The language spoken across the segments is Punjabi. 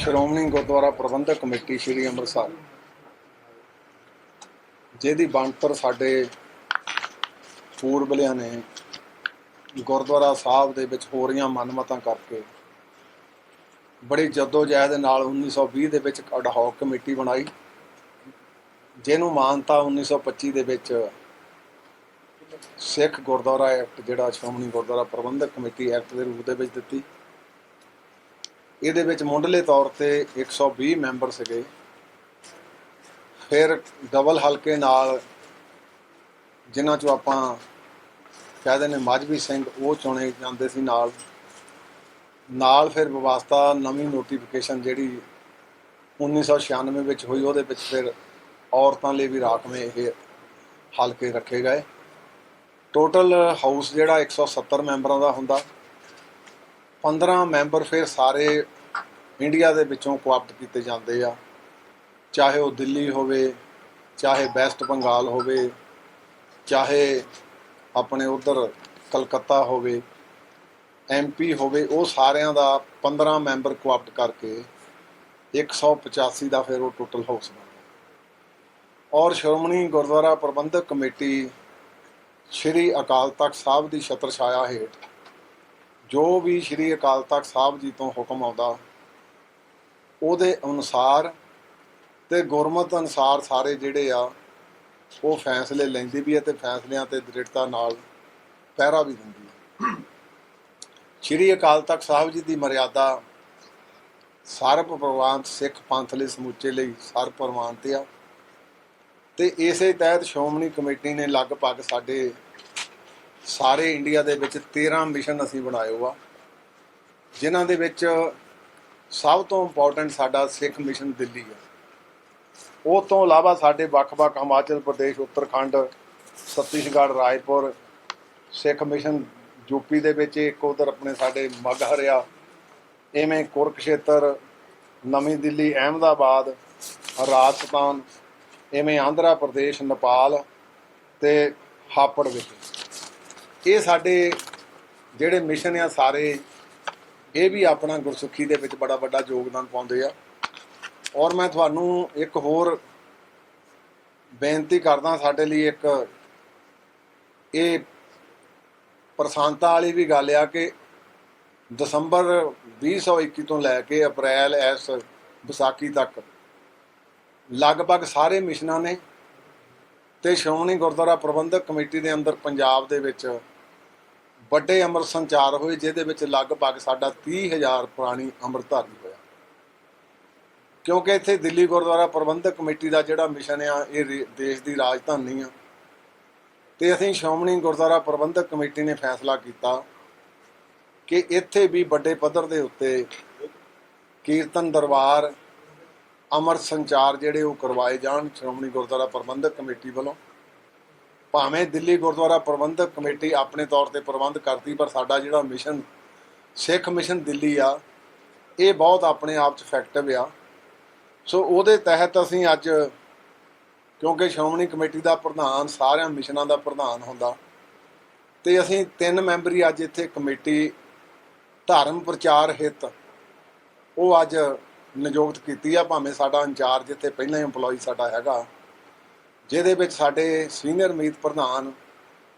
ਸ਼੍ਰੋਮਣੀ ਗੁਰਦੁਆਰਾ ਪ੍ਰਬੰਧਕ ਕਮੇਟੀ ਸ਼੍ਰੀ ਅੰਮ੍ਰਿਤਸਰ, ਜਿਹਦੀ ਬਣਤਰ ਸਾਡੇ ਪੂਰਬਲਿਆਂ ਨੇ ਗੁਰਦੁਆਰਾ ਸਾਹਿਬ ਦੇ ਵਿੱਚ ਹੋ ਰਹੀਆਂ ਮਨਮਤਾਂ ਕਰਕੇ ਬੜੀ ਜੱਦੋ-ਜਹਿਦ ਨਾਲ 1920 ਦੇ ਵਿੱਚ ਅਡਹੌਕ ਕਮੇਟੀ ਬਣਾਈ, ਜਿਹਨੂੰ ਮਾਨਤਾ 1925 ਦੇ ਵਿੱਚ ਸਿੱਖ ਗੁਰਦੁਆਰਾ ਐਕਟ, ਜਿਹੜਾ ਸ਼੍ਰੋਮਣੀ ਗੁਰਦੁਆਰਾ ਪ੍ਰਬੰਧਕ ਕਮੇਟੀ ਐਕਟ ਦੇ ਰੂਪ ਦੇ ਵਿੱਚ ਦਿੱਤੀ। ਇਹਦੇ ਵਿੱਚ ਮੁੱਢਲੇ ਤੌਰ ਤੇ 120 ਮੈਂਬਰ ਸੀਗੇ। ਫਿਰ ਡਬਲ ਹਲਕੇ ਨਾਲ, ਜਿਨ੍ਹਾਂ 'ਚੋਂ ਆਪਾਂ ਕਹਿ ਦਿੰਦੇ ਮਜ਼੍ਹਬੀ ਸਿੰਘ, ਉਹ ਚੁਣੇ ਜਾਂਦੇ ਸੀ ਨਾਲ ਫਿਰ ਵਿਵਸਥਾ ਨਵੀਂ ਨੋਟੀਫਿਕੇਸ਼ਨ ਜਿਹੜੀ 1996 ਵਿੱਚ ਹੋਈ, ਉਹਦੇ ਵਿੱਚ ਫਿਰ ਔਰਤਾਂ ਲਈ ਵੀ ਰਾਖਵੇਂ ਇਹ ਹਲਕੇ ਰੱਖੇ ਗਏ। ਟੋਟਲ ਹਾਊਸ ਜਿਹੜਾ 170 ਮੈਂਬਰਾਂ ਦਾ ਹੁੰਦਾ। 15 ਮੈਂਬਰ ਫਿਰ ਸਾਰੇ ਇੰਡੀਆ ਦੇ ਵਿੱਚੋਂ ਕੋਆਪਟ ਕੀਤੇ ਜਾਂਦੇ ਆ, ਚਾਹੇ ਉਹ ਦਿੱਲੀ ਹੋਵੇ, ਚਾਹੇ ਵੈਸਟ ਬੰਗਾਲ ਹੋਵੇ, ਚਾਹੇ ਆਪਣੇ ਉੱਧਰ ਕਲਕੱਤਾ ਹੋਵੇ, MP ਹੋਵੇ। ਉਹ ਸਾਰਿਆਂ ਦਾ 15 ਮੈਂਬਰ ਕੋਆਪਟ ਕਰਕੇ 185 ਦਾ ਫਿਰ ਉਹ ਟੋਟਲ ਹਾਊਸ ਬਣਦਾ। ਔਰ ਸ਼੍ਰੋਮਣੀ ਗੁਰਦੁਆਰਾ ਪ੍ਰਬੰਧਕ ਕਮੇਟੀ ਸ਼੍ਰੀ ਅਕਾਲ ਤਖਤ ਸਾਹਿਬ ਦੀ ਛਤਰ ਛਾਇਆ ਹੇਠ ਜੋ ਵੀ ਸ਼੍ਰੀ ਅਕਾਲ ਤਖਤ ਸਾਹਿਬ ਜੀ ਤੋਂ ਹੁਕਮ ਆਉਂਦਾ, ਉਹਦੇ ਅਨੁਸਾਰ ਤੇ ਗੁਰਮਤ ਅਨੁਸਾਰ ਸਾਰੇ ਜਿਹੜੇ ਆ ਉਹ ਫੈਸਲੇ ਲੈਂਦੀ ਵੀ ਹੈ ਤੇ ਫੈਸਲਿਆਂ ਤੇ ਦ੍ਰਿੜਤਾ ਨਾਲ ਪਹਿਰਾ ਵੀ ਦਿੰਦੀ ਹੈ। ਸ਼੍ਰੀ ਅਕਾਲ ਤਖਤ ਸਾਹਿਬ ਜੀ ਦੀ ਮਰਿਆਦਾ ਸਰਬ ਪ੍ਰਵਾਨਿਤ ਸਿੱਖ ਪੰਥ ਲਈ ਸਮੁੱਚੇ ਲਈ ਸਰਬ ਪ੍ਰਵਾਨਿਤ ਆ, ਤੇ ਇਸੇ ਤਹਿਤ ਸ਼੍ਰੋਮਣੀ ਕਮੇਟੀ ਨੇ ਲਗਭਗ ਸਾਡੇ ਸਾਰੇ ਇੰਡੀਆ ਦੇ ਵਿੱਚ 13 ਮਿਸ਼ਨ ਅਸੀਂ ਬਣਾਏ ਆ, ਜਿਨ੍ਹਾਂ ਦੇ ਵਿੱਚ ਸਭ ਤੋਂ ਇੰਪੋਰਟੈਂਟ ਸਾਡਾ ਸਿੱਖ ਮਿਸ਼ਨ ਦਿੱਲੀ ਹੈ। ਉਹ ਤੋਂ ਇਲਾਵਾ ਸਾਡੇ ਵੱਖ-ਵੱਖ ਹਿਮਾਚਲ ਪ੍ਰਦੇਸ਼, ਉੱਤਰਾਖੰਡ, ਛੱਤੀਸਗੜ੍ਹ, ਰਾਏਪੁਰ ਸਿੱਖ ਮਿਸ਼ਨ, ਯੂਪੀ ਦੇ ਵਿੱਚ ਇੱਕ ਉਧਰ ਆਪਣੇ ਸਾਡੇ ਮਗਹਰ ਆ, ਇਵੇਂ ਕੁਰਕਸ਼ੇਤਰ, ਨਵੀਂ ਦਿੱਲੀ, ਅਹਿਮਦਾਬਾਦ, ਰਾਜਸਥਾਨ, ਇਵੇਂ ਆਂਧਰਾ ਪ੍ਰਦੇਸ਼, ਨੇਪਾਲ ਤੇ ਹਾਪੜ ਵਿੱਚ। ਇਹ ਸਾਡੇ ਜਿਹੜੇ ਮਿਸ਼ਨ ਆ ਸਾਰੇ, ਇਹ ਵੀ ਆਪਣਾ ਗੁਰਸਿੱਖੀ ਦੇ ਵਿੱਚ ਬੜਾ ਵੱਡਾ ਯੋਗਦਾਨ ਪਾਉਂਦੇ ਆ। ਔਰ ਮੈਂ ਤੁਹਾਨੂੰ ਇੱਕ ਹੋਰ ਬੇਨਤੀ ਕਰਦਾ, ਸਾਡੇ ਲਈ ਇੱਕ ਇਹ ਪ੍ਰਸੰਨਤਾ ਵਾਲੀ ਵੀ ਗੱਲ ਆ ਕਿ ਦਸੰਬਰ 2021 ਤੋਂ ਲੈ ਕੇ ਅਪ੍ਰੈਲ ਇਸ ਵਿਸਾਖੀ ਤੱਕ ਲਗਭਗ ਸਾਰੇ ਮਿਸ਼ਨਾਂ ਨੇ ਤੇ ਸ਼੍ਰੋਮਣੀ ਗੁਰਦੁਆਰਾ ਪ੍ਰਬੰਧਕ ਕਮੇਟੀ ਦੇ ਅੰਦਰ ਪੰਜਾਬ ਦੇ ਵਿੱਚ ਵੱਡੇ ਅੰਮ੍ਰਿਤ ਸੰਚਾਰ ਹੋਏ, ਜਿਹਦੇ ਵਿੱਚ ਲਗਭਗ ਸਾਡਾ 30,000 ਪੁਰਾਣੀ ਅੰਮ੍ਰਿਤਧਾਰੀ ਹੋਇਆ। ਕਿਉਂਕਿ ਇੱਥੇ ਦਿੱਲੀ ਗੁਰਦੁਆਰਾ ਪ੍ਰਬੰਧਕ ਕਮੇਟੀ ਦਾ ਜਿਹੜਾ ਮਿਸ਼ਨ ਆ, ਇਹ ਦੇਸ਼ ਦੀ ਰਾਜਧਾਨੀ ਆ, ਤੇ ਅਸੀਂ ਸ਼੍ਰੋਮਣੀ ਗੁਰਦੁਆਰਾ ਪ੍ਰਬੰਧਕ ਕਮੇਟੀ ਨੇ ਫੈਸਲਾ ਕੀਤਾ ਕਿ ਇੱਥੇ ਵੀ ਵੱਡੇ ਪੱਧਰ ਦੇ ਉੱਤੇ ਕੀਰਤਨ ਦਰਬਾਰ, ਅੰਮ੍ਰਿਤ ਸੰਚਾਰ ਜਿਹੜੇ ਉਹ ਕਰਵਾਏ ਜਾਣ ਸ਼੍ਰੋਮਣੀ ਗੁਰਦੁਆਰਾ ਪ੍ਰਬੰਧਕ ਕਮੇਟੀ ਵੱਲੋਂ। ਭਾਵੇਂ ਦਿੱਲੀ ਗੁਰਦੁਆਰਾ ਪ੍ਰਬੰਧਕ ਕਮੇਟੀ ਆਪਣੇ ਤੌਰ ਤੇ ਪ੍ਰਬੰਧ ਕਰਦੀ, ਪਰ ਸਾਡਾ ਜਿਹੜਾ ਮਿਸ਼ਨ ਸਿੱਖ ਮਿਸ਼ਨ ਦਿੱਲੀ ਆ, ਇਹ ਬਹੁਤ ਆਪਣੇ ਆਪ 'ਚ ਇਫੈਕਟਿਵ ਆ। ਸੋ ਉਹਦੇ ਤਹਿਤ ਅਸੀਂ ਅੱਜ, ਕਿਉਂਕਿ ਸ਼੍ਰੋਮਣੀ ਕਮੇਟੀ ਦਾ ਪ੍ਰਧਾਨ ਸਾਰਿਆਂ ਮਿਸ਼ਨਾਂ ਦਾ ਪ੍ਰਧਾਨ ਹੁੰਦਾ, ਤੇ ਅਸੀਂ 3 ਮੈਂਬਰੀ ਅੱਜ ਇੱਥੇ ਕਮੇਟੀ ਧਰਮ ਪ੍ਰਚਾਰ ਹਿੱਤ ਉਹ ਅੱਜ ਨਿਯੁਕਤ ਕੀਤੀ ਆ। ਭਾਵੇਂ ਸਾਡਾ ਇੰਚਾਰਜ ਇੱਥੇ ਪਹਿਲਾਂ ਹੀ ਇੰਪਲੋਈ ਸਾਡਾ ਹੈਗਾ, ਜਿਹਦੇ ਵਿੱਚ ਸਾਡੇ ਸੀਨੀਅਰ ਮੀਤ ਪ੍ਰਧਾਨ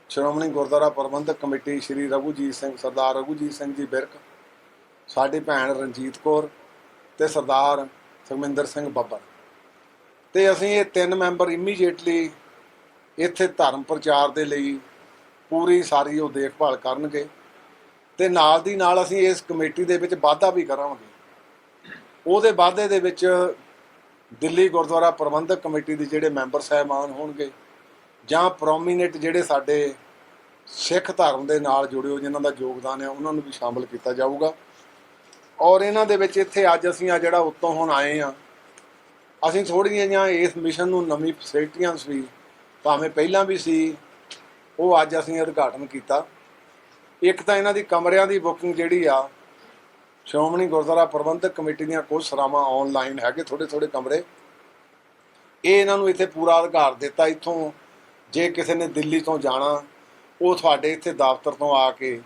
ਸ਼੍ਰੋਮਣੀ ਗੁਰਦੁਆਰਾ ਪ੍ਰਬੰਧਕ ਕਮੇਟੀ ਸ਼੍ਰੀ ਰਘੂਜੀਤ ਸਿੰਘ, ਸਰਦਾਰ ਰਘੂਜੀਤ ਸਿੰਘ ਜੀ ਬਿਰਕ, ਸਾਡੀ ਭੈਣ ਰਣਜੀਤ ਕੌਰ ਤੇ ਸਰਦਾਰ ਸੁਖਮਿੰਦਰ ਸਿੰਘ ਬੱਬਰ। ਤੇ ਅਸੀਂ ਇਹ 3 ਮੈਂਬਰ ਇਮੀਡੀਏਟਲੀ ਇੱਥੇ ਧਰਮ ਪ੍ਰਚਾਰ ਦੇ ਲਈ ਪੂਰੀ ਸਾਰੀ ਉਹ ਦੇਖਭਾਲ ਕਰਨਗੇ, ਤੇ ਨਾਲ ਦੀ ਨਾਲ ਅਸੀਂ ਇਸ ਕਮੇਟੀ ਦੇ ਵਿੱਚ ਵਾਧਾ ਵੀ ਕਰਾਂਗੇ। ਉਹਦੇ ਵਾਧੇ ਦੇ ਵਿੱਚ ਦਿੱਲੀ ਗੁਰਦੁਆਰਾ ਪ੍ਰਬੰਧਕ ਕਮੇਟੀ ਦੇ ਜਿਹੜੇ ਮੈਂਬਰ ਸਾਹਿਬਾਨ ਹੋਣਗੇ, ਜਾਂ ਪ੍ਰੋਮੀਨੈਂਟ ਜਿਹੜੇ ਸਾਡੇ ਸਿੱਖ ਧਰਮ ਦੇ ਨਾਲ ਜੁੜੇ ਹੋ ਜਿਨ੍ਹਾਂ ਦਾ ਯੋਗਦਾਨ ਹੈ, ਉਹਨਾਂ ਨੂੰ ਵੀ ਸ਼ਾਮਲ ਕੀਤਾ ਜਾਊਗਾ। ਔਰ ਇਹਨਾਂ ਦੇ ਵਿੱਚ ਇੱਥੇ ਅੱਜ ਅਸੀਂ ਜਿਹੜਾ ਉੱਤੋਂ ਹੁਣ ਆਏ ਆ, ਅਸੀਂ ਥੋੜ੍ਹੀਆਂ ਜਿਹੀਆਂ ਇਸ ਮਿਸ਼ਨ ਨੂੰ ਨਵੀਂ ਫੈਸਿਲਿਟੀਆਂ ਸੀ, ਭਾਵੇਂ ਪਹਿਲਾਂ ਵੀ ਸੀ, ਉਹ ਅੱਜ ਅਸੀਂ ਉਦਘਾਟਨ ਕੀਤਾ। ਇੱਕ ਤਾਂ ਇਹਨਾਂ ਦੀ ਕਮਰਿਆਂ ਦੀ ਬੁਕਿੰਗ ਜਿਹੜੀ ਆ, ਸ਼੍ਰੋਮਣੀ ਗੁਰਦੁਆਰਾ ਪ੍ਰਬੰਧਕ ਕਮੇਟੀ ਦੀਆਂ ਕੁਝ ਸਰਾਵਾਂ ਆਨਲਾਈਨ ਹੈਗੇ, ਥੋੜ੍ਹੇ ਕਮਰੇ, ਇਹ ਇਹਨਾਂ ਨੂੰ ਇੱਥੇ ਪੂਰਾ ਅਧਿਕਾਰ ਦਿੱਤਾ। ਇੱਥੋਂ ਜੇ ਕਿਸੇ ਨੇ ਦਿੱਲੀ ਤੋਂ ਜਾਣਾ, ਉਹ ਤੁਹਾਡੇ ਇੱਥੇ ਦਫ਼ਤਰ ਤੋਂ ਆ ਕੇ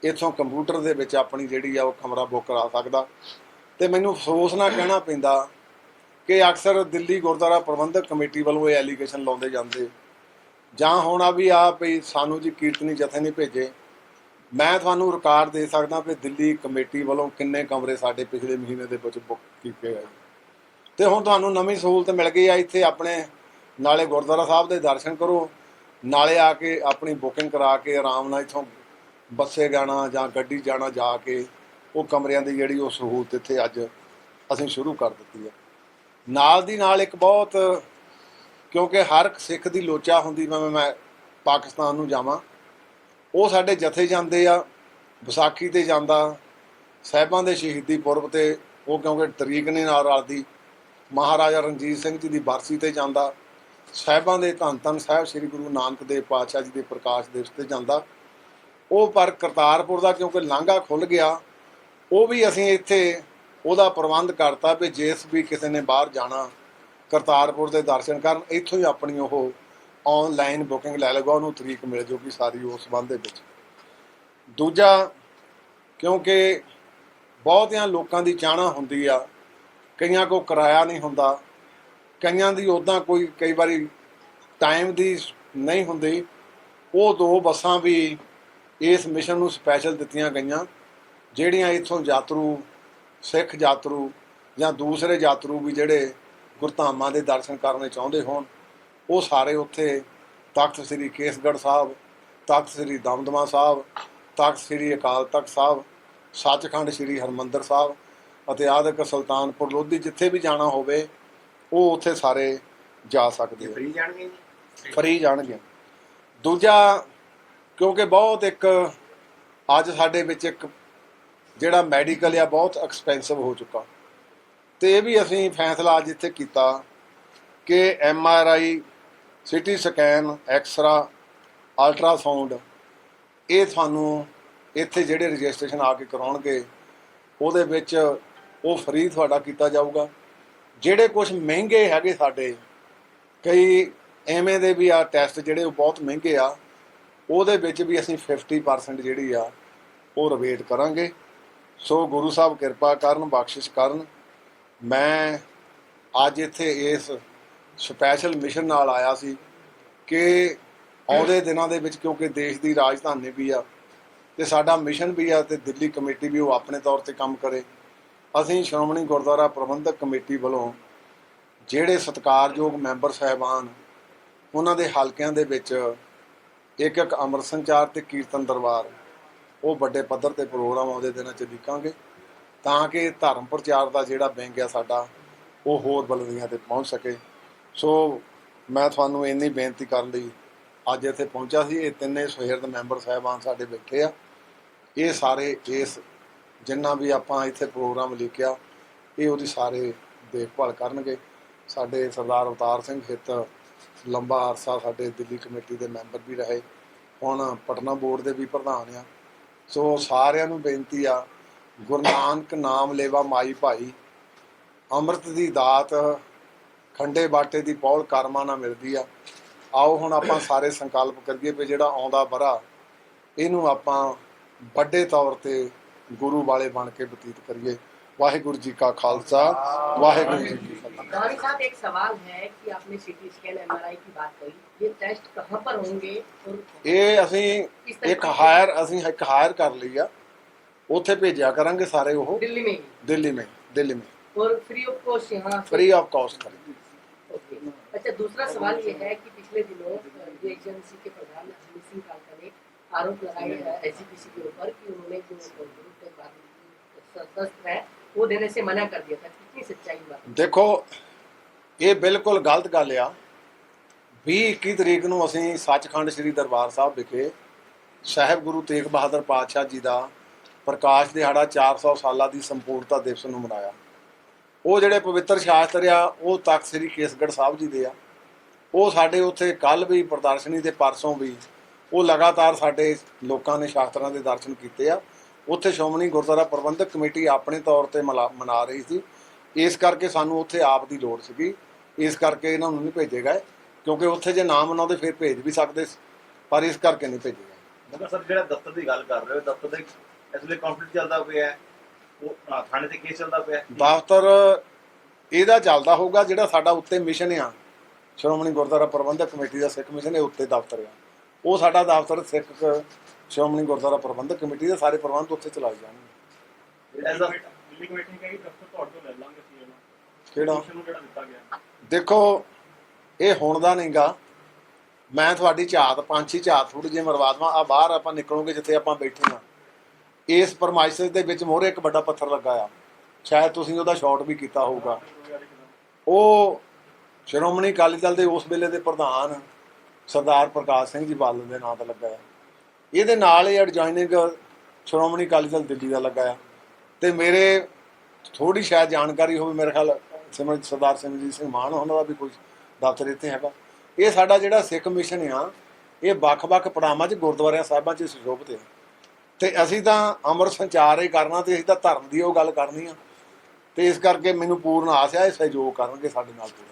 ਇੱਥੋਂ ਕੰਪਿਊਟਰ ਦੇ ਵਿੱਚ ਆਪਣੀ ਜਿਹੜੀ ਆ ਉਹ ਕਮਰਾ ਬੁੱਕ ਕਰਾ ਸਕਦਾ। ਤੇ ਮੈਨੂੰ ਅਫਸੋਸ ਨਾਲ ਕਹਿਣਾ ਪੈਂਦਾ ਕਿ ਅਕਸਰ ਦਿੱਲੀ ਗੁਰਦੁਆਰਾ ਪ੍ਰਬੰਧਕ ਕਮੇਟੀ ਵੱਲੋਂ ਇਹ ਐਲੀਗੇਸ਼ਨ ਲਾਉਂਦੇ ਜਾਂਦੇ ਜਾਂ ਹੁਣ ਆ ਵੀ ਵੀ ਸਾਨੂੰ ਜੀ ਕੀਰਤਨੀ ਜਥੇ ਨਹੀਂ ਭੇਜੇ। ਮੈਂ ਤੁਹਾਨੂੰ ਰਿਕਾਰਡ ਦੇ ਸਕਦਾ ਵੀ ਦਿੱਲੀ ਕਮੇਟੀ ਵੱਲੋਂ ਕਿੰਨੇ ਕਮਰੇ ਸਾਡੇ ਪਿਛਲੇ ਮਹੀਨੇ ਦੇ ਵਿੱਚ ਬੁੱਕ ਕੀਤੇ ਗਏ ਤੇ ਹੁਣ ਤੁਹਾਨੂੰ ਨਵੀਂ ਸਹੂਲਤ ਮਿਲ ਗਈ ਆ ਇੱਥੇ ਆਪਣੇ ਨਾਲੇ ਗੁਰਦੁਆਰਾ ਸਾਹਿਬ ਦੇ ਦਰਸ਼ਨ ਕਰੋ, ਨਾਲੇ ਆ ਕੇ ਆਪਣੀ ਬੁਕਿੰਗ ਕਰਾ ਕੇ ਆਰਾਮ ਨਾਲ ਇੱਥੋਂ ਬੱਸੇ ਜਾਣਾ ਜਾਂ ਗੱਡੀ ਜਾਣਾ, ਜਾ ਕੇ ਉਹ ਕਮਰਿਆਂ ਦੀ ਜਿਹੜੀ ਉਹ ਸਹੂਲਤ ਇੱਥੇ ਅੱਜ ਅਸੀਂ ਸ਼ੁਰੂ ਕਰ ਦਿੱਤੀ ਹੈ। ਨਾਲ ਦੀ ਨਾਲ ਇੱਕ ਬਹੁਤ, ਕਿਉਂਕਿ ਹਰ ਇੱਕ ਸਿੱਖ ਦੀ ਲੋਚਾ ਹੁੰਦੀ ਮੈਂ ਪਾਕਿਸਤਾਨ ਨੂੰ ਜਾਵਾਂ, ਉਹ ਸਾਡੇ ਜਥੇ ਜਾਂਦੇ ਆ, ਵਿਸਾਖੀ 'ਤੇ ਜਾਂਦਾ, ਸਾਹਿਬਾਂ ਦੇ ਸ਼ਹੀਦੀ ਪੁਰਬ 'ਤੇ ਉਹ ਕਿਉਂਕਿ ਤਰੀਕ ਨੇ ਨਾਲ ਰਲਦੀ, ਮਹਾਰਾਜਾ ਰਣਜੀਤ ਸਿੰਘ ਜੀ ਦੀ ਬਰਸੀ 'ਤੇ ਜਾਂਦਾ, ਸਾਹਿਬਾਂ ਦੇ ਧੰਨ ਧੰਨ ਸਾਹਿਬ ਸ੍ਰੀ ਗੁਰੂ ਨਾਨਕ ਦੇਵ ਪਾਤਸ਼ਾਹ ਜੀ ਦੇ ਪ੍ਰਕਾਸ਼ ਦਿਵਸ 'ਤੇ ਜਾਂਦਾ। ਉਹ ਪਰ ਕਰਤਾਰਪੁਰ ਦਾ ਕਿਉਂਕਿ ਲਾਂਘਾ ਖੁੱਲ੍ਹ ਗਿਆ, ਉਹ ਵੀ ਅਸੀਂ ਇੱਥੇ ਉਹਦਾ ਪ੍ਰਬੰਧ ਕਰਤਾ ਵੀ ਜਿਸ ਵੀ ਕਿਸੇ ਨੇ ਬਾਹਰ ਜਾਣਾ ਕਰਤਾਰਪੁਰ ਦੇ ਦਰਸ਼ਨ ਕਰਨ, ਇੱਥੋਂ ਹੀ ਆਪਣੀ ਉਹ ਔਨਲਾਈਨ ਬੁਕਿੰਗ ਲੈ ਲਗਾ, ਉਹਨੂੰ ਤਰੀਕ ਮਿਲ ਜਾਊਗੀ ਸਾਰੀ ਉਸ ਸੰਬੰਧ ਦੇ ਵਿੱਚ। ਦੂਜਾ, ਕਿਉਂਕਿ ਬਹੁਤਿਆਂ ਲੋਕਾਂ ਦੀ ਚਾਹਨਾ ਹੁੰਦੀ ਆ, ਕਈਆਂ ਕੋਲ ਕਿਰਾਇਆ ਨਹੀਂ ਹੁੰਦਾ, ਕਈਆਂ ਦੀ ਉੱਦਾਂ ਕੋਈ ਕਈ ਵਾਰੀ ਟਾਈਮ ਦੀ ਨਹੀਂ ਹੁੰਦੀ, ਉਹ 2 ਬੱਸਾਂ ਵੀ ਇਸ ਮਿਸ਼ਨ ਨੂੰ ਸਪੈਸ਼ਲ ਦਿੱਤੀਆਂ ਗਈਆਂ, ਜਿਹੜੀਆਂ ਇੱਥੋਂ ਯਾਤਰੂ, ਸਿੱਖ ਯਾਤਰੂ ਜਾਂ ਦੂਸਰੇ ਯਾਤਰੂ ਵੀ ਜਿਹੜੇ ਗੁਰਧਾਮਾਂ ਦੇ ਦਰਸ਼ਨ ਕਰਨੇ ਚਾਹੁੰਦੇ ਹੋਣ, ਉਹ ਸਾਰੇ ਉੱਥੇ ਤਖਤ ਸ੍ਰੀ ਕੇਸਗੜ੍ਹ ਸਾਹਿਬ, ਤਖਤ ਸ੍ਰੀ ਦਮਦਮਾ ਸਾਹਿਬ, ਤਖਤ ਸ੍ਰੀ ਅਕਾਲ ਤਖਤ ਸਾਹਿਬ, ਸੱਚਖੰਡ ਸ੍ਰੀ ਹਰਿਮੰਦਰ ਸਾਹਿਬ ਅਤੇ ਆਦਿਕ ਸੁਲਤਾਨਪੁਰ ਲੋਧੀ, ਜਿੱਥੇ ਵੀ ਜਾਣਾ ਹੋਵੇ ਉਹ ਉੱਥੇ ਸਾਰੇ ਜਾ ਸਕਦੇ ਆ, ਫਰੀ ਜਾਣਗੇ। ਦੂਜਾ, ਕਿਉਂਕਿ ਬਹੁਤ ਇੱਕ ਅੱਜ ਸਾਡੇ ਵਿੱਚ ਇੱਕ ਜਿਹੜਾ ਮੈਡੀਕਲ ਆ ਬਹੁਤ ਐਕਸਪੈਂਸਿਵ ਹੋ ਚੁੱਕਾ, ਤੇ ਇਹ ਵੀ ਅਸੀਂ ਫੈਸਲਾ ਅੱਜ ਇੱਥੇ ਕੀਤਾ ਕਿ MRI, CT scan, X-ray, ultrasound, ਇਹ ਤੁਹਾਨੂੰ ਇੱਥੇ ਜਿਹੜੇ ਰਜਿਸਟ੍ਰੇਸ਼ਨ ਆ ਕੇ ਕਰਾਉਣਗੇ ਉਹਦੇ ਵਿੱਚ ਉਹ ਫਰੀ ਤੁਹਾਡਾ ਕੀਤਾ ਜਾਊਗਾ। ਜਿਹੜੇ ਕੁਝ ਮਹਿੰਗੇ ਹੈਗੇ ਸਾਡੇ, ਕਈ ਐਵੇਂ ਦੇ ਵੀ ਆ ਟੈਸਟ ਜਿਹੜੇ ਉਹ ਬਹੁਤ ਮਹਿੰਗੇ ਆ, ਉਹਦੇ ਵਿੱਚ ਵੀ ਅਸੀਂ 50% ਜਿਹੜੀ ਆ ਉਹ ਰਿਬੇਟ ਕਰਾਂਗੇ। ਸੋ ਗੁਰੂ ਸਾਹਿਬ ਕਿਰਪਾ ਕਰਨ, ਬਖਸ਼ਿਸ਼ ਕਰਨ। ਮੈਂ ਅੱਜ ਇੱਥੇ ਇਸ ਸਪੈਸ਼ਲ ਮਿਸ਼ਨ ਨਾਲ ਆਇਆ ਸੀ ਕਿ ਆਉਂਦੇ ਦਿਨਾਂ ਦੇ ਵਿੱਚ, ਕਿਉਂਕਿ ਦੇਸ਼ ਦੀ ਰਾਜਧਾਨੀ ਵੀ ਆ ਤੇ ਸਾਡਾ ਮਿਸ਼ਨ ਵੀ ਆ ਤੇ ਦਿੱਲੀ ਕਮੇਟੀ ਵੀ ਉਹ ਆਪਣੇ ਤੌਰ ਤੇ ਕੰਮ ਕਰੇ, ਅਸੀਂ ਸ਼੍ਰੋਮਣੀ ਗੁਰਦੁਆਰਾ ਪ੍ਰਬੰਧਕ ਕਮੇਟੀ ਵੱਲੋਂ ਜਿਹੜੇ ਸਤਿਕਾਰਯੋਗ ਮੈਂਬਰ ਸਾਹਿਬਾਨ, ਉਹਨਾਂ ਦੇ ਹਲਕਿਆਂ ਦੇ ਵਿੱਚ ਇੱਕ ਅੰਮ੍ਰਿਤ ਸੰਚਾਰ ਤੇ ਕੀਰਤਨ ਦਰਬਾਰ, ਉਹ ਵੱਡੇ ਪੱਧਰ ਤੇ ਪ੍ਰੋਗਰਾਮ ਆਉਂਦੇ ਦਿਨਾਂ 'ਚ ਲਿਖਾਂਗੇ ਤਾਂ ਕਿ ਧਰਮ ਪ੍ਰਚਾਰ ਦਾ ਜਿਹੜਾ ਵਿੰਗ ਆ ਸਾਡਾ ਉਹ ਹੋਰ ਬੁਲੰਦੀਆਂ ਤੇ ਪਹੁੰਚ ਸਕੇ। ਸੋ ਮੈਂ ਤੁਹਾਨੂੰ ਇੰਨੀ ਬੇਨਤੀ ਕਰਨ ਲਈ ਅੱਜ ਇੱਥੇ ਪਹੁੰਚਿਆ ਸੀ। ਇਹ ਤਿੰਨੇ ਸੁਹਿਰਦ ਮੈਂਬਰ ਸਾਹਿਬਾਨ ਸਾਡੇ ਬੈਠੇ ਆ, ਇਹ ਸਾਰੇ ਇਸ ਜਿੰਨਾ ਵੀ ਆਪਾਂ ਇੱਥੇ ਪ੍ਰੋਗਰਾਮ ਲਿਖਿਆ ਇਹ ਉਹਦੀ ਸਾਰੇ ਦੇਖਭਾਲ ਕਰਨਗੇ। ਸਾਡੇ ਸਰਦਾਰ ਅਵਤਾਰ ਸਿੰਘ ਹਿੱਤ ਲੰਬਾ ਅਰਸਾ ਸਾਡੇ ਦਿੱਲੀ ਕਮੇਟੀ ਦੇ ਮੈਂਬਰ ਵੀ ਰਹੇ, ਹੁਣ ਪਟਨਾ ਬੋਰਡ ਦੇ ਵੀ ਪ੍ਰਧਾਨ ਆ। ਸੋ ਸਾਰਿਆਂ ਨੂੰ ਬੇਨਤੀ ਆ, ਗੁਰੂ ਨਾਨਕ ਨਾਮ ਲੇਵਾ ਮਾਈ ਭਾਈ, ਅੰਮ੍ਰਿਤ ਦੀ ਦਾਤ ਖੰਡੇ ਬਾਟੇ ਦੀ ਪੌਲ ਕਰਮਾਂ ਨਾਲ ਮਿਲਦੀ ਆ। ਆਓ ਹੁਣ ਆਪਾਂ ਸਾਰੇ ਸੰਕਲਪ ਕਰੀਏ ਵੀ ਜਿਹੜਾ ਆਉਂਦਾ ਵਰਾ ਇਹਨੂੰ ਆਪਾਂ ਵੱਡੇ ਤੌਰ ਤੇ ਗੁਰੂ ਵਾਲੇ ਬਣ ਕੇ ਬਤੀਤ ਕਰੀਏ। वाहिगुरु जी का खालसा, वाहिगुरु जी की फतेह। गौरी साहब, एक सवाल है कि आपने सीटी स्कैन MRI की बात कही, ये टेस्ट कहाँ पर होंगे? ਇਹ ਅਸੀਂ ਇੱਕ ਹਾਇਰ ਕਰ ਲਈ ਆ, ਉੱਥੇ ਭੇਜਿਆ ਕਰਾਂਗੇ ਸਾਰੇ ਉਹ दिल्ली में ही? दिल्ली में और फ्री ऑफ कॉस्ट यहाँ से? फ्री ऑफ कॉस्ट करेंगे। ओके। अच्छा, दूसरा सवाल ये है कि पिछले दिनों ये एजेंसी के प्रधान अजमेर सिंह कालका ने आरोप लगाए SGPC के ऊपर कि उन्होंने जो शस्त्र है वो देने से मना कर दिया था, कितनी सच्चाई बात? देखो, ਇਹ ਬਿਲਕੁਲ ਗਲਤ ਗੱਲ ਆ। 20-21 ਤਰੀਕ ਨੂੰ ਅਸੀਂ ਸੱਚਖੰਡ ਸ੍ਰੀ ਦਰਬਾਰ ਸਾਹਿਬ ਵਿਖੇ ਸਾਹਿਬ ਗੁਰੂ ਤੇਗ ਬਹਾਦਰ ਪਾਤਸ਼ਾਹ ਜੀ ਦਾ ਪ੍ਰਕਾਸ਼ ਦਿਹਾੜਾ 400 ਸਾਲਾਂ ਦੀ ਸੰਪੂਰਨਤਾ ਦਿਵਸ ਨੂੰ ਮਨਾਇਆ। ਉਹ ਜਿਹੜੇ ਪਵਿੱਤਰ ਸ਼ਾਸਤਰ ਆ ਉਹ ਤਖਤ ਸ੍ਰੀ ਕੇਸਗੜ੍ਹ ਸਾਹਿਬ ਜੀ ਦੇ ਆ। ਉਹ ਸਾਡੇ ਉੱਥੇ ਕੱਲ੍ਹ ਵੀ ਪ੍ਰਦਰਸ਼ਨੀ ਦੇ ਪਰਸੋਂ ਵੀ ਉਹ ਲਗਾਤਾਰ ਸਾਡੇ ਲੋਕਾਂ ਨੇ ਸ਼ਾਸਤਰਾਂ ਦੇ ਦਰਸ਼ਨ ਕੀਤੇ ਆ। ਉੱਥੇ ਸ਼੍ਰੋਮਣੀ ਗੁਰਦੁਆਰਾ ਪ੍ਰਬੰਧਕ ਕਮੇਟੀ ਆਪਣੇ ਤੌਰ ਤੇ ਮਨਾ ਰਹੀ ਸੀ, ਇਸ ਕਰਕੇ ਸਾਨੂੰ ਉੱਥੇ ਆਪ ਦੀ ਲੋੜ ਸੀਗੀ, ਇਸ ਕਰਕੇ ਇਹਨਾਂ ਨੂੰ ਨਹੀਂ ਭੇਜੇ ਗਏ, ਕਿਉਂਕਿ ਉੱਥੇ ਜੇ ਨਾ ਮਨਾਉਂਦੇ ਫਿਰ ਭੇਜ ਵੀ ਸਕਦੇ ਸੀ, ਪਰ ਇਸ ਕਰਕੇ ਨਹੀਂ ਭੇਜੇ ਗਏ। ਸਰ, ਜਿਹੜਾ ਦਫ਼ਤਰ ਦੀ ਗੱਲ ਕਰ ਰਹੇ ਹੋ, ਦਫ਼ਤਰ ਦਾ ਇਸ ਵੇਲੇ ਕੰਫਲਿਕਟ ਚੱਲਦਾ ਪਿਆ ਹੈ, ਉਹ ਥਾਣੇ ਤੇ ਕੇਸ ਚੱਲਦਾ ਪਿਆ। ਦਫ਼ਤਰ ਇਹਦਾ ਚੱਲਦਾ ਹੋਊਗਾ, ਜਿਹੜਾ ਸਾਡਾ ਉੱਤੇ ਮਿਸ਼ਨ ਆ ਸ਼੍ਰੋਮਣੀ ਗੁਰਦੁਆਰਾ ਪ੍ਰਬੰਧਕ ਕਮੇਟੀ ਦਾ ਸਿੱਖ ਮਿਸ਼ਨ, ਇਹ ਉੱਤੇ ਦਫ਼ਤਰ ਆ, ਉਹ ਸਾਡਾ ਦਫ਼ਤਰ ਸਿੱਖ ਸ਼੍ਰੋਮਣੀ ਗੁਰਦੁਆਰਾ ਪ੍ਰਬੰਧਕ ਕਮੇਟੀ ਦੇ ਸਾਰੇ ਪ੍ਰਬੰਧ ਉੱਥੇ ਚਲਾਏ ਜਾਣਗੇ। ਦਿੱਲੀ ਕਮੇਟੀ ਕਹੀ ਦਫ਼ਤਰ ਤੁਹਾਡੇ ਤੋਂ ਲੈ ਲਾਂਗੇ ਅਸੀਂ ਇਹਨਾਂ ਕਿਹੜਾ ਮਿਸ਼ਨ ਨੂੰ ਜਿਹੜਾ ਦਿੱਤਾ ਗਿਆ। ਦੇਖੋ ਇਹ ਹੁਣ ਦਾ ਨਹੀਂਗਾ, ਮੈਂ ਤੁਹਾਡੀ ਝਾਤ ਪੰਛੀ ਝਾਤ ਥੋੜੀ ਜਿਹੀ ਮਰਵਾ ਦੇਵਾਂ। ਆ ਬਾਹਰ ਆਪਾਂ ਨਿਕਲੋਗੇ ਜਿੱਥੇ ਆਪਾਂ ਬੈਠੇ ਹਾਂ, ਇਸ ਪਰਮਾਇਸ਼ਰ ਦੇ ਵਿੱਚ ਮੋਹਰੇ ਇੱਕ ਵੱਡਾ ਪੱਥਰ ਲੱਗਾ ਆ, ਸ਼ਾਇਦ ਤੁਸੀਂ ਉਹਦਾ ਸ਼ਾਟ ਵੀ ਕੀਤਾ ਹੋਊਗਾ। ਉਹ ਸ਼੍ਰੋਮਣੀ ਅਕਾਲੀ ਦਲ ਦੇ ਉਸ ਵੇਲੇ ਦੇ ਪ੍ਰਧਾਨ ਸਰਦਾਰ ਪ੍ਰਕਾਸ਼ ਸਿੰਘ ਜੀ ਬਾਦਲ ਦੇ ਨਾਂ ਤੇ ਲੱਗਾ ਆ। ਇਹਦੇ ਨਾਲ ਹੀ ਐਡਜੋਇਨਿੰਗ ਸ਼੍ਰੋਮਣੀ ਅਕਾਲੀ ਦਲ ਦਿੱਲੀ ਦਾ ਲੱਗਾ ਆ। ਤੇ ਮੇਰੇ ਥੋੜੀ ਸ਼ਾਇਦ ਜਾਣਕਾਰੀ ਹੋਵੇ, ਮੇਰੇ ਖਿਆਲ ਸਰਦਾਰ ਸਿਮਰਜੀਤ ਸਿੰਘ ਮਾਨ ਉਹਨਾਂ ਦਾ ਵੀ ਕੋਈ ਦਫ਼ਤਰ ਇੱਥੇ ਹੈਗਾ। ਇਹ ਸਾਡਾ ਜਿਹੜਾ ਸਿੱਖ ਮਿਸ਼ਨ ਆ, ਇਹ ਵੱਖ-ਵੱਖ ਪੜਾਵਾਂ 'ਚ ਗੁਰਦੁਆਰਿਆਂ ਸਾਹਿਬਾਂ 'ਚ ਸੁਸ਼ੋਭਿਤ ਹੈ। ਤੇ ਅਸੀਂ ਤਾਂ ਅੰਮ੍ਰਿਤ ਸੰਚਾਰ ਹੀ ਕਰਨਾ, ਤੇ ਅਸੀਂ ਤਾਂ ਧਰਮ ਦੀ ਉਹ ਗੱਲ ਕਰਨੀ ਆ। ਤੇ ਇਸ ਕਰਕੇ ਮੈਨੂੰ ਪੂਰਨ ਆਸ ਆ ਇਹ ਸਹਿਯੋਗ ਕਰਨਗੇ ਸਾਡੇ ਨਾਲ ਪੂਰਾ।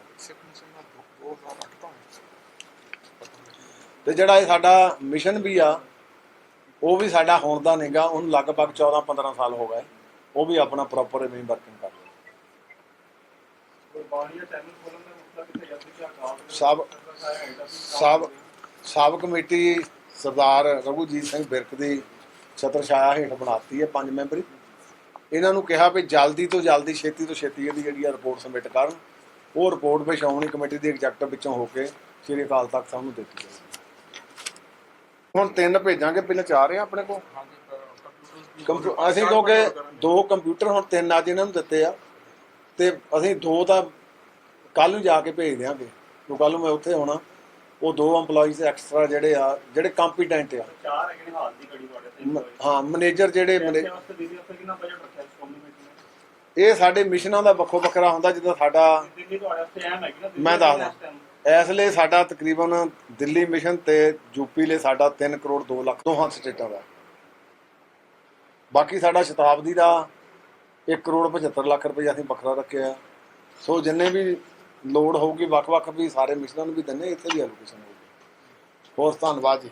ਤੇ ਜਿਹੜਾ ਇਹ ਸਾਡਾ ਮਿਸ਼ਨ ਵੀ ਆ, ਉਹ ਵੀ ਸਾਡਾ ਹੁਣ ਦਾ ਨਹੀਂਗਾ, ਉਹਨੂੰ ਲਗਭਗ 14-15 ਸਾਲ ਹੋ ਗਏ। ਉਹ ਵੀ ਆਪਣਾ ਪ੍ਰੋਪਰ ਇਵੇਂ ਵਰਕਿੰਗ ਕਰ ਰਿਹਾ। ਸਬ ਕਮੇਟੀ ਸਰਦਾਰ ਰਘੂਜੀਤ ਸਿੰਘ ਬਿਰਕ ਦੀ ਛਤਰ ਛਾਇਆ ਹੇਠ ਬਣਾਤੀ ਹੈ 5 ਮੈਂਬਰੀ। ਇਹਨਾਂ ਨੂੰ ਕਿਹਾ ਵੀ ਜਲਦੀ ਤੋਂ ਜਲਦੀ, ਛੇਤੀ ਤੋਂ ਛੇਤੀ ਇਹਦੀ ਜਿਹੜੀ ਆ ਰਿਪੋਰਟ ਸਬਮਿਟ ਕਰਨ। ਉਹ ਰਿਪੋਰਟ ਵੀ ਸ਼੍ਰੋਮਣੀ ਕਮੇਟੀ ਦੀ ਐਗਜ਼ੈਕਟਿਵ ਵਿੱਚੋਂ ਹੋ ਕੇ ਸ੍ਰੀ ਅਕਾਲ ਤਖਤ ਸਾਹਿਬ ਨੂੰ ਦਿੱਤੀ ਜਾਏਗੀ। ਹੁਣ 3 ਭੇਜਾਂਗੇ, ਪਹਿਲਾਂ 4 ਆ ਆਪਣੇ ਕੋਲ। ਅਸੀਂ ਕਿਉਂਕਿ 2 ਕੰਪਿਊਟਰ ਹੁਣ 3 ਅੱਜ ਇਹਨਾਂ ਨੂੰ ਦਿੱਤੇ ਆ, ਤੇ ਅਸੀਂ 2 ਤਾਂ ਕੱਲ ਨੂੰ ਜਾ ਕੇ ਭੇਜ ਦਿਆਂਗੇ। ਕਿਉਂਕਿ ਕੱਲ ਨੂੰ ਮੈਂ ਉੱਥੇ ਹੋਣਾ। ਉਹ 2 EMPLOYEES ਐਕਸਟਰਾ ਜਿਹੜੇ ਕੰਪੀਟੈਂਟ ਆ। 4 ਹੈਗੇ ਨੇ ਹਾਲ ਦੀ ਘੜੀ ਤੁਹਾਡੇ ਤੇ। ਹਾਂ, ਮੈਨੇਜਰ ਜਿਹੜੇ ਵਾਸਤੇ ਦਿੱਲੀ ਵਾਸਤੇ ਕਿੰਨਾ ਬਜਟ ਰੱਖਿਆ ਸ਼੍ਰੋਮਣੀ ਕਮੇਟੀ ਨੇ? ਇਹ ਸਾਡੇ ਮਿਸ਼ਨਾਂ ਦਾ ਵੱਖੋ ਵੱਖਰਾ ਹੁੰਦਾ। ਜਿੱਦਾਂ ਸਾਡਾ ਦਿੱਲੀ ਤੁਹਾਡੇ ਵਾਸਤੇ ਐਮ ਹੈਗੀ ਨਾ, ਮੈਂ ਦੱਸਦਾ, ਇਸ ਲਈ ਸਾਡਾ ਤਕਰੀਬਨ ਦਿੱਲੀ ਮਿਸ਼ਨ ਤੇ ਯੂਪੀ ਲਈ ਸਾਡਾ 3 ਕਰੋੜ 2 ਲੱਖ ਦੋਹਾਂ ਸਟੇਟਾਂ ਦਾ। ਬਾਕੀ ਸਾਡਾ ਸ਼ਤਾਬਦੀ ਦਾ 1 ਕਰੋੜ 75 ਲੱਖ ਰੁਪਏ ਅਸੀਂ ਵੱਖਰਾ ਰੱਖਿਆ। ਸੋ ਜਿੰਨੇ ਵੀ ਲੋੜ ਹੋਊਗੀ ਵੱਖ-ਵੱਖ ਵੀ ਸਾਰੇ ਮਿਸ਼ਨਾਂ ਨੂੰ ਵੀ ਦਿੰਦੇ, ਇੱਥੇ ਵੀ ਐਲੋਕੇਸ਼ਨ ਹੋਊਗੀ। ਬਹੁਤ ਧੰਨਵਾਦ ਜੀ।